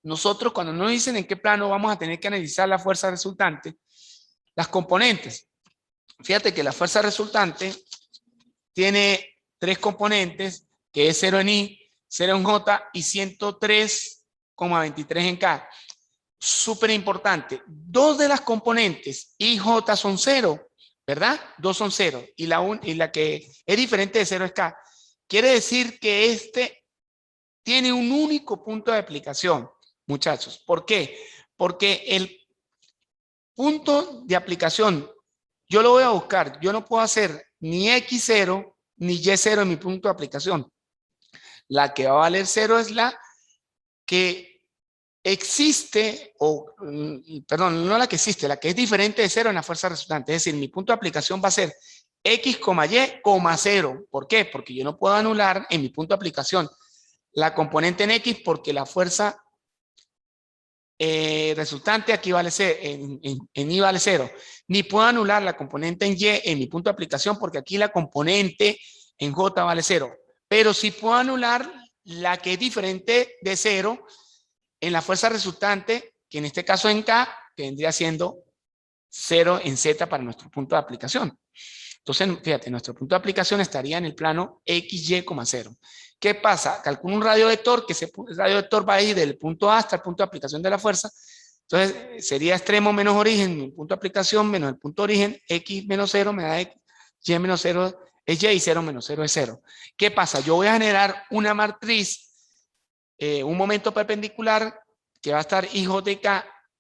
nosotros cuando nos dicen en qué plano vamos a tener que analizar la fuerza resultante, las componentes. Fíjate que la fuerza resultante tiene 3 componentes, que es 0 en I, 0 en J y 103,23 en K. Súper importante, 2 de las componentes I y J son 0, ¿verdad? 2 son 0 y la que es diferente de 0 es K. Quiere decir que este tiene un único punto de aplicación, muchachos. ¿Por qué? Porque el punto de aplicación yo lo voy a buscar. Yo no puedo hacer ni X0 ni Y0 en mi punto de aplicación. La que va a valer 0 es la que existe, perdón, no la que existe, la que es diferente de 0 en la fuerza resultante. Es decir, mi punto de aplicación va a ser X, Y, 0. ¿Por qué? Porque yo no puedo anular en mi punto de aplicación la componente en X porque la fuerza resultante aquí vale 0, en Y vale 0. Ni puedo anular la componente en Y en mi punto de aplicación porque aquí la componente en J vale 0. Pero sí puedo anular la que es diferente de 0 en la fuerza resultante, que en este caso en K, que vendría siendo 0 en Z para nuestro punto de aplicación. Entonces, fíjate, nuestro punto de aplicación estaría en el plano XY, 0. ¿Qué pasa? Calculo un radio vector, que ese radio vector va a ir del punto A hasta el punto de aplicación de la fuerza. Entonces, sería extremo menos origen, mi punto de aplicación menos el punto de origen, X menos 0 me da X, Y menos 0 es Y y 0 menos 0 es 0. ¿Qué pasa? Yo voy a generar una matriz, un momento perpendicular que va a estar IJ,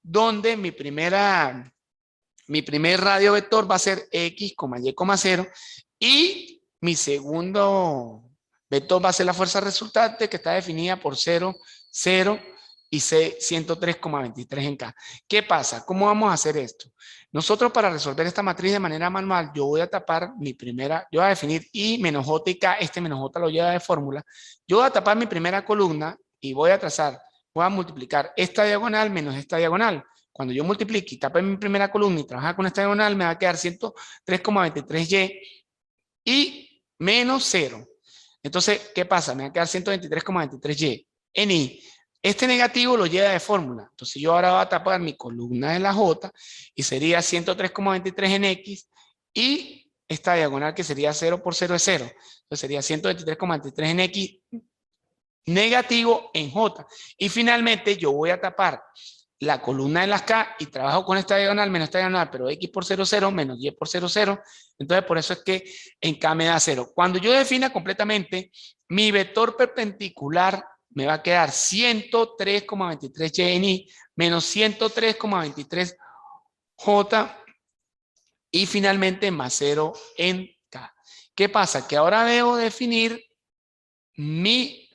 donde mi primer radio vector va a ser X, Y, 0 y mi segundo vector va a ser la fuerza resultante que está definida por 0, 0 y C 103,23 en K. ¿Qué pasa? ¿Cómo vamos a hacer esto? Nosotros para resolver esta matriz de manera manual, yo voy a tapar mi primera, yo voy a definir I menos J y K, este menos J lo lleva de fórmula. Yo voy a tapar mi primera columna y voy a trazar, voy a multiplicar esta diagonal menos esta diagonal. Cuando yo multiplique y tape mi primera columna y trabaja con esta diagonal, me va a quedar 103,23Y y menos 0. Entonces, ¿qué pasa? Me va a quedar 123,23Y en I. Este negativo lo lleva de fórmula. Entonces, yo ahora voy a tapar mi columna de la J y sería 103,23 en X y esta diagonal que sería 0 por 0 es 0. Entonces, sería 123,23 en X negativo en J. Y finalmente, yo voy a tapar la columna de las K y trabajo con esta diagonal menos esta diagonal, pero X por 0, 0 menos Y por 0, 0. Entonces, por eso es que en K me da 0. Cuando yo defina completamente, mi vector perpendicular me va a quedar 103,23Y en I menos 103,23J y finalmente más 0 en K. ¿Qué pasa? Que ahora debo definir mi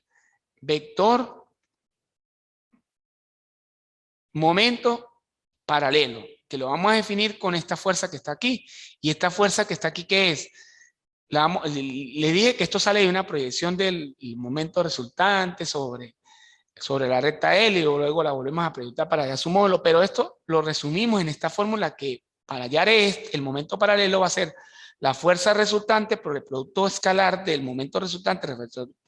vector momento paralelo, que lo vamos a definir con esta fuerza que está aquí. Y esta fuerza que está aquí, ¿qué es? Le dije que esto sale de una proyección del momento resultante sobre la recta L y luego la volvemos a proyectar para hallar su módulo, pero esto lo resumimos en esta fórmula que para hallar el momento paralelo va a ser la fuerza resultante por el producto escalar del momento resultante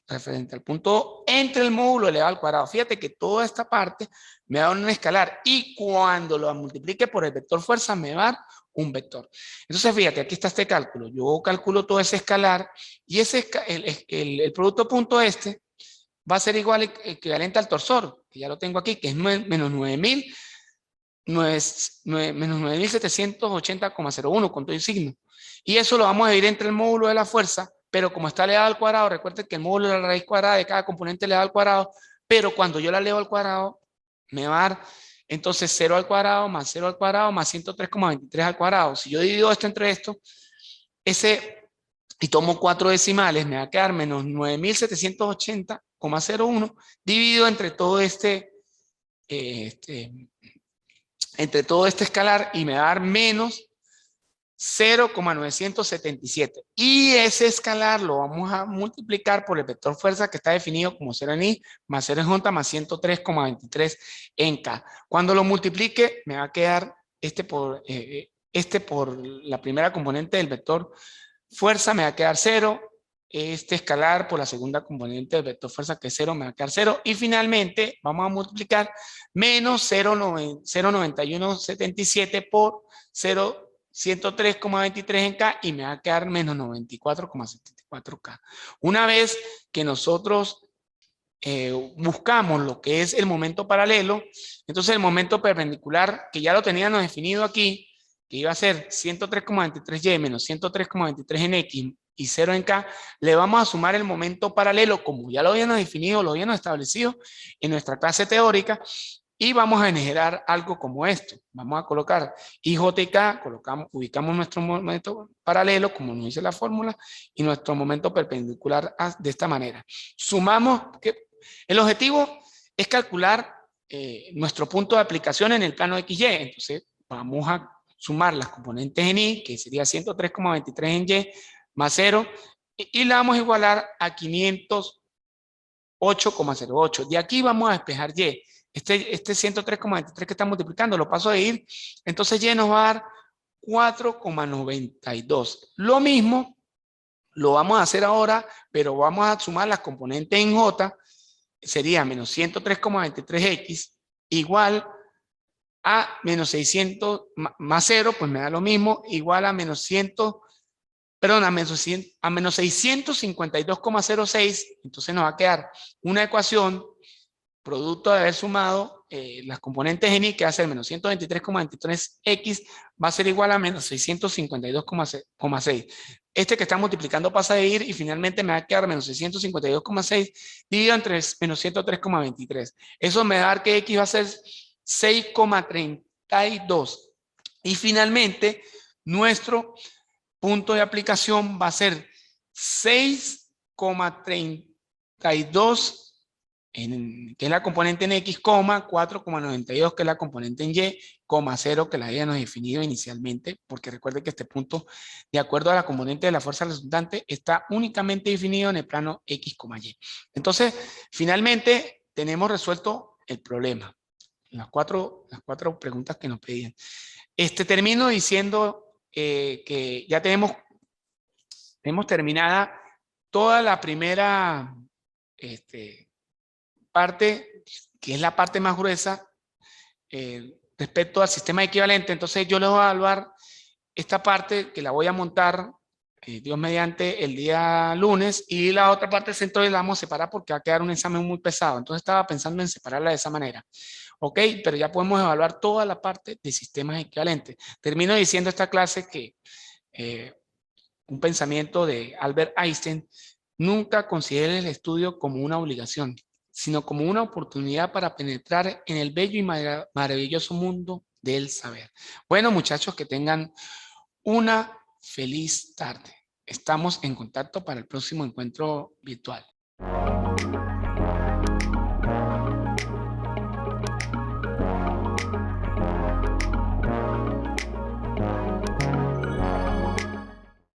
referente al punto entre el módulo elevado al cuadrado. Fíjate que toda esta parte me da un escalar y cuando lo multiplique por el vector fuerza me va a dar un vector. Entonces fíjate, aquí está este cálculo. Yo calculo todo ese escalar y el producto punto este va a ser igual, equivalente al torsor, que ya lo tengo aquí, que es menos 9.780,01 con todo el signo. Y eso lo vamos a dividir entre el módulo de la fuerza, pero como está elevado al cuadrado, recuerden que el módulo de la raíz cuadrada de cada componente elevado al cuadrado, pero cuando yo la elevo al cuadrado, me va a dar entonces 0 al cuadrado más 0 al cuadrado más 103,23 al cuadrado. Si yo divido esto entre esto, y tomo 4 decimales, me va a quedar menos 9.780,01 dividido entre todo entre todo este escalar y me va a dar menos 0,977. Y ese escalar lo vamos a multiplicar por el vector fuerza que está definido como 0 en I más 0 en J más 103,23 en K. Cuando lo multiplique me va a quedar por la primera componente del vector fuerza me va a quedar 0, este escalar por la segunda componente del vector fuerza que es 0 me va a quedar 0 y finalmente vamos a multiplicar menos 0,9177 por 103,23 en K y me va a quedar menos 94,74K. Una vez que nosotros buscamos lo que es el momento paralelo, entonces el momento perpendicular que ya lo teníamos definido aquí, que iba a ser 103,23Y menos 103,23 en X y 0 en K, le vamos a sumar el momento paralelo, como ya lo habíamos definido, lo habíamos establecido en nuestra clase teórica, Y vamos a generar algo como esto. Vamos a colocar IJK, ubicamos nuestro momento paralelo, como nos dice la fórmula, y nuestro momento perpendicular de esta manera. Sumamos, que el objetivo es calcular nuestro punto de aplicación en el plano XY. Entonces, vamos a sumar las componentes en Y, que sería 103,23 en Y, más 0, y la vamos a igualar a 508,08. De aquí vamos a despejar Y. Este 103,23 que está multiplicando, lo paso a ir, entonces Y nos va a dar 4,92. Lo mismo lo vamos a hacer ahora, pero vamos a sumar las componentes en J, sería menos 103,23x igual a menos 600 más 0, pues me da lo mismo, igual a menos 100, perdón, a menos 652,06. Entonces nos va a quedar una ecuación producto de haber sumado las componentes en Y, que va a ser menos 123,23x, va a ser igual a menos 652,6. Este que está multiplicando pasa de ir y finalmente me va a quedar menos 652,6 dividido entre menos 103,23. Eso me va a dar que X va a ser 6,32. Y finalmente, nuestro punto de aplicación va a ser 6,32, que es la componente en X, 4,92, que es la componente en Y, 0, que la habíamos definido inicialmente, porque recuerde que este punto, de acuerdo a la componente de la fuerza resultante, está únicamente definido en el plano X, Y. Entonces, finalmente, tenemos resuelto el problema. Las cuatro preguntas que nos pedían. Termino diciendo que ya tenemos terminada toda la primera parte, que es la parte más gruesa, respecto al sistema equivalente. Entonces yo les voy a evaluar esta parte, que la voy a montar, Dios mediante, el día lunes, y la otra parte del centro la vamos a separar porque va a quedar un examen muy pesado. Entonces estaba pensando en separarla de esa manera. Ok, pero ya podemos evaluar toda la parte de sistemas equivalentes. Termino diciendo esta clase que un pensamiento de Albert Einstein: nunca considere el estudio como una obligación, sino como una oportunidad para penetrar en el bello y maravilloso mundo del saber. Bueno, muchachos, que tengan una feliz tarde. Estamos en contacto para el próximo encuentro virtual.